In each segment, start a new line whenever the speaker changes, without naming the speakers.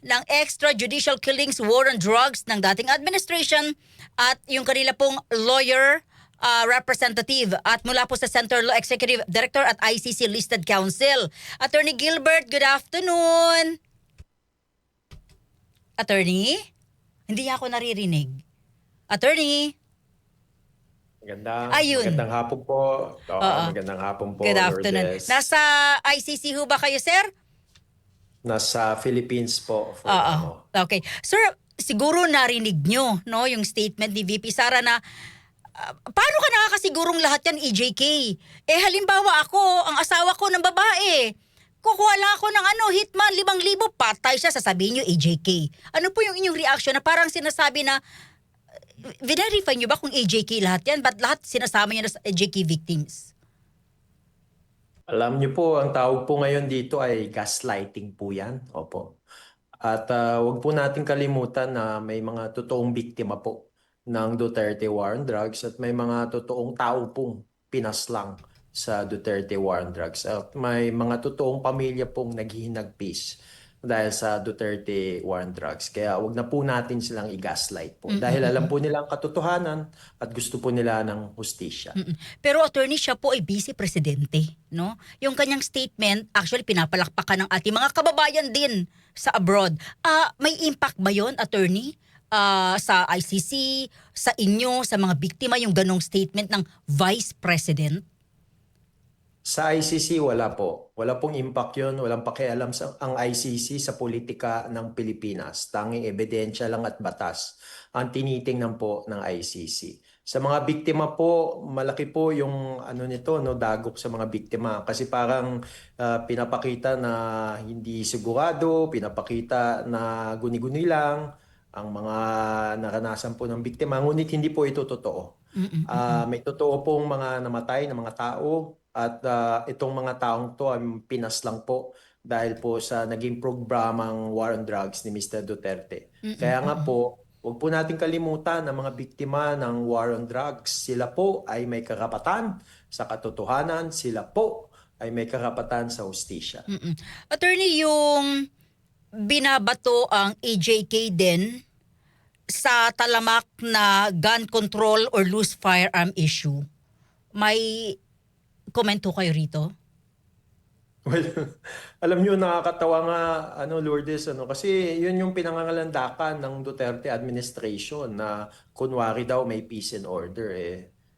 ng extrajudicial killings, war on drugs ng dating administration at yung kanila pong lawyer representative at mula po sa Center Law Executive Director at ICC Listed Counsel. Attorney Gilbert, good afternoon. Attorney? Hindi ako naririnig. Attorney? Ayun.
Magandang hapon po.
Oo.
Magandang hapon po,
Good afternoon.
Lourdes.
Nasa ICC ho ba kayo, sir?
Nasa Philippines po for
Oo.
now.
Okay. Sir, siguro narinig nyo, no, yung statement ni VP Sara na paano ka nakakasigurong lahat yan EJK? Halimbawa ako, ang asawa ko ng babae, kukuha lang ako ng hitman, 5,000, patay siya, sasabihin nyo EJK. Ano po yung inyong reaction na parang sinasabi na, verify nyo ba kung EJK lahat yan? Ba't lahat sinasama nyo na sa EJK victims?
Alam niyo po, ang tawag po ngayon dito ay gaslighting po yan. Opo. At wag po natin kalimutan na may mga totoong biktima po ng Duterte War on Drugs at may mga totoong tao pong pinaslang sa Duterte War on Drugs. At may mga totoong pamilya pong naghihinagpis dahil sa Duterte War on Drugs. Kaya wag na po natin silang i-gaslight po. Dahil alam po nila ang katotohanan at gusto po nila ng hustisya.
Pero attorney, siya po ay vice presidente, no? Yung kanyang statement, actually pinapalakpakan ng ating mga kababayan din sa abroad. May impact ba yon, attorney? Sa ICC, sa inyo, sa mga biktima, yung ganong statement ng vice president?
Sa ICC, wala po. Wala pong impact yun. Walang pakialam ang ICC sa politika ng Pilipinas. Tanging ebidensya lang at batas ang tinitingnan po ng ICC. Sa mga biktima po, malaki po yung nito, no, dagok sa mga biktima. Kasi parang pinapakita na hindi sigurado, pinapakita na guni-guni lang ang mga naranasan po ng biktima. Ngunit hindi po ito totoo. May totoo pong mga namatay na mga tao at itong mga taong to ay pinaslang po dahil po sa naging programang war on drugs ni Mr. Duterte. Kaya nga po, huwag po natin kalimutan na mga biktima ng war on drugs. Sila po ay may karapatan sa katotohanan. Sila po ay may karapatan sa hustisya.
Attorney, yung binabato ang EJK din sa talamak na gun control or loose firearm issue, may komento kayo rito?
Well, alam niyo nakakatawa nga Lourdes kasi yun yung pinangangalandakan ng Duterte administration na kunwari daw may peace and order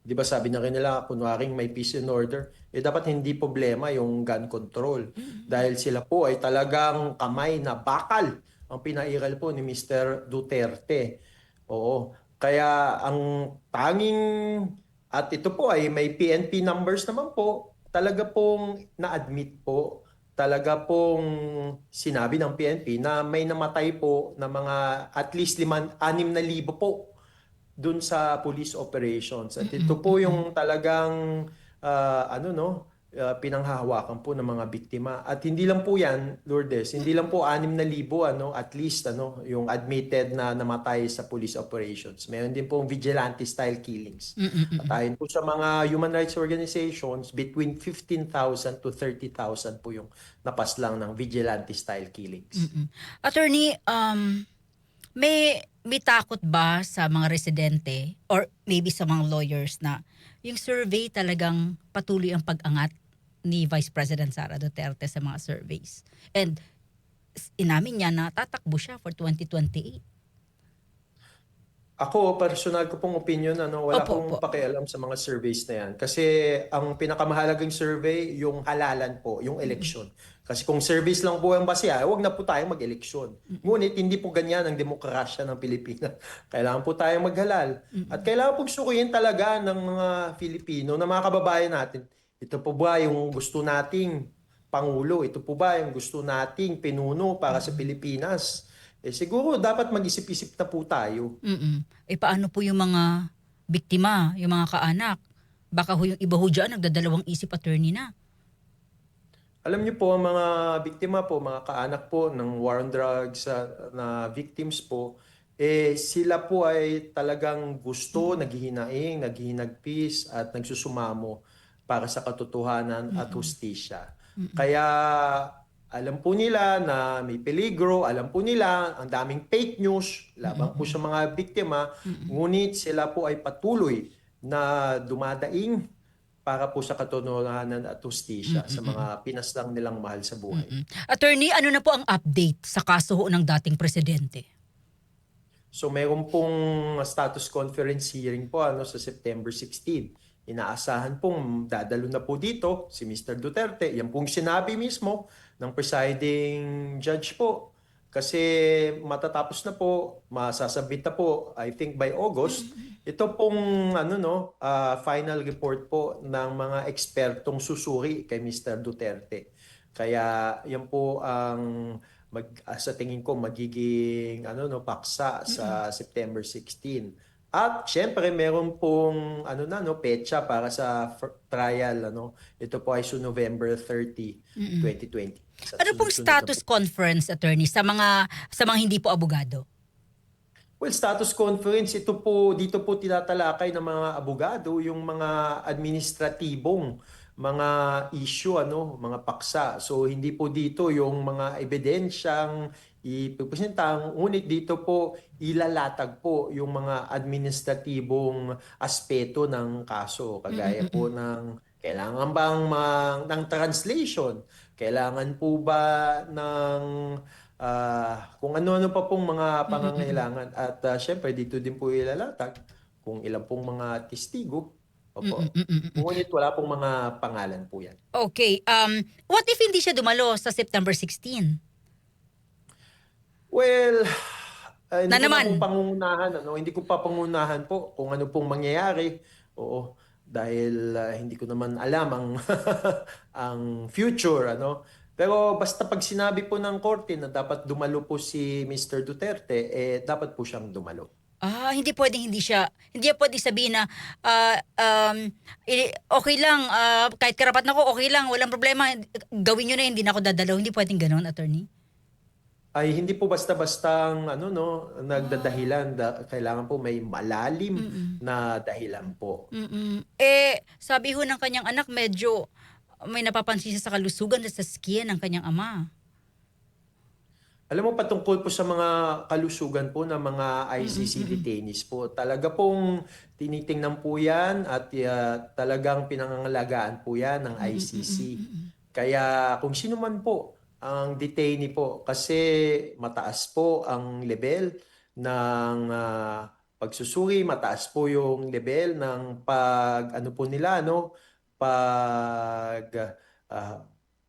'Di ba sabi na rin nila kunwaring may peace and order dapat hindi problema yung gun control dahil sila po ay talagang kamay na bakal ang pinairal po ni Mr. Duterte. Oo. Kaya ang tanging at ito po ay may PNP numbers naman po talaga pong na-admit po, talaga pong sinabi ng PNP na may namatay po na mga at least 6,000 po dun sa police operations. At ito po yung talagang pinanghahawakan po ng mga biktima. At hindi lang po yan, Lourdes, hindi lang po 6,000 at least yung admitted na namatay sa police operations. Meron din pong vigilante style killings. At ayon po sa mga human rights organizations, between 15,000 to 30,000 po yung napaslang ng vigilante style killings.
Attorney, may takot ba sa mga residente or maybe sa mga lawyers na yung survey talagang patuloy ang pag-angat ni Vice President Sara Duterte sa mga surveys? And inamin niya na tatakbo siya for 2028.
Ako, personal ko pong opinion, wala
Opo.
akong pakialam sa mga surveys na yan. Kasi ang pinakamahalagang survey, yung halalan po, yung eleksyon. Kasi kung surveys lang po ang basihan, wag na po tayong mag-eleksyon. Ngunit hindi po ganyan ang demokrasya ng Pilipinas. Kailangan po tayong maghalal. At kailangan po sukuyin talaga ng mga Filipino, ng mga kababayan natin. Ito po ba yung gusto nating Pangulo? Ito po ba yung gusto nating pinuno para sa Pilipinas? Siguro dapat mag-isip-isip na po tayo.
Paano po yung mga biktima, yung mga kaanak? Baka yung iba ho dyan, nagdadalawang isip, attorney na.
Alam niyo po, ang mga biktima po, mga kaanak po ng war on drugs na victims po, sila po ay talagang gusto, naghihinaing, naghihinagpis at nagsusumamo para sa katotohanan at hustisya. Kaya Alam po nila na may peligro, alam po nila ang daming fake news laban po sa mga biktima, ngunit sila po ay patuloy na dumadaing para po sa katotohanan at hustisya sa mga pinaslang nilang mahal sa buhay.
Attorney, ano na po ang update sa kaso ho ng dating presidente?
So meron pong status conference hearing po sa September 16. Inaasahan pong dadalo na po dito si Mr. Duterte. Yan pong sinabi mismo ng presiding judge po. Kasi matatapos na po, masasabit na po, I think by August, ito pong final report po ng mga ekspertong susuri kay Mr. Duterte. Kaya yan po ang sa tingin ko magiging paksa sa September 16. At syempre meron pong petsa para sa trial Ito po ay November 30, 2020. Sa
Ano pong
sunod-sunod na
status
po.
conference, attorney, sa mga hindi po abogado?
Well, status conference, dito po tinatalakay ng mga abogado yung mga administratibong mga issue, mga paksa. So hindi po dito yung mga ebidensyang ipipresenta, ngunit dito po ilalatag po yung mga administratibong aspeto ng kaso. Kagaya po ng kailangan bang ng translation? Kailangan po ba ng kung ano-ano pa pong mga pangangailangan. At syempre dito din po ilalatag kung ilan pong mga testigo. Opo. Ngunit wala pong mga pangalan po yan.
Okay, what if hindi siya dumalo sa September 16?
Well,
Na
hindi ko
naman.
na po pangunahan, hindi ko pa pangunahan po kung ano pong mangyayari. Oo, dahil hindi ko naman alam ang ang future, Pero basta pag sinabi po ng korte na dapat dumalo po si Mr. Duterte, dapat po siyang dumalo.
Hindi pwedeng hindi pwedeng sabihin na okay lang, kahit karapat ko, okay lang, walang problema, gawin nyo na, hindi na ako dadalaw. Hindi pwedeng ganon, attorney?
Ay hindi po basta-bastang nagdadahilan. Kailangan po may malalim na dahilan po.
Sabi ho ng kanyang anak, medyo may napapansin siya sa kalusugan at sa skin ng kanyang ama.
Alam mo, patungkol po sa mga kalusugan po ng mga ICC detainees po, talaga pong tinitingnan po yan at talagang pinangangalagaan po yan ng ICC. Kaya kung sino man po ang detainee po, kasi mataas po ang level ng pagsusuri, mataas po yung level ng pag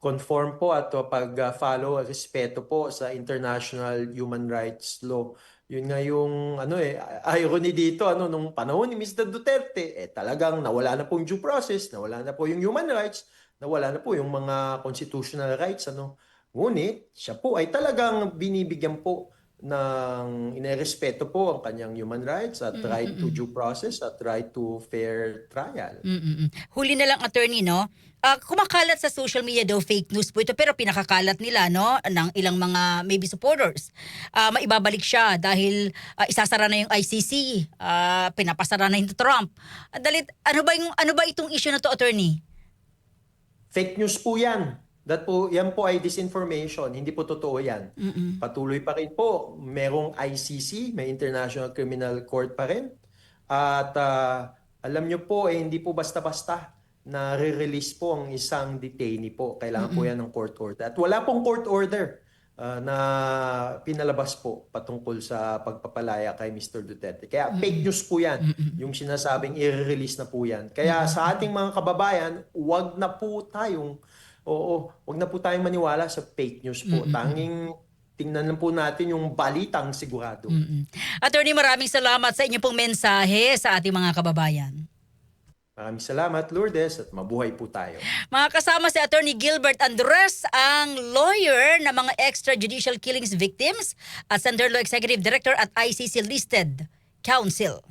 conform po at pag-follow at respeto po sa international human rights law. Yun nga yung irony dito nung panahon ni Mr. Duterte talagang nawala na po yung due process, nawala na po yung human rights, nawala na po yung mga constitutional rights Ngunit siya po ay talagang binibigyan po ng inerespeto po ang kanyang human rights at right to due process at right to fair trial.
Huli na lang, attorney, no? Kumakalat sa social media daw fake news po ito, pero pinakakalat nila ng ilang mga maybe supporters. Maibabalik siya dahil isasara na yung ICC, pinapasara na yung Trump. Ano ba itong issue na to, attorney?
Fake news po yan. Yan po ay disinformation. Hindi po totoo yan. Patuloy pa rin po. Merong ICC, may International Criminal Court pa rin. At alam nyo po, hindi po basta-basta na re-release po ang isang detainee po. Kailangan po yan ng court order. At wala pong court order na pinalabas po patungkol sa pagpapalaya kay Mr. Duterte. Kaya fake news po yan. Yung sinasabing i-release na po yan. Kaya sa ating mga kababayan, wag na po tayong maniwala sa fake news po. Tanging tingnan lang po natin yung balitang sigurado.
Attorney, maraming salamat sa inyong pong mensahe sa ating mga kababayan.
Maraming salamat, Lourdes, at mabuhay po tayo.
Mga kasama si Attorney Gilbert Andres, ang lawyer ng mga extrajudicial killings victims at Center Law Executive Director at ICC Listed Counsel.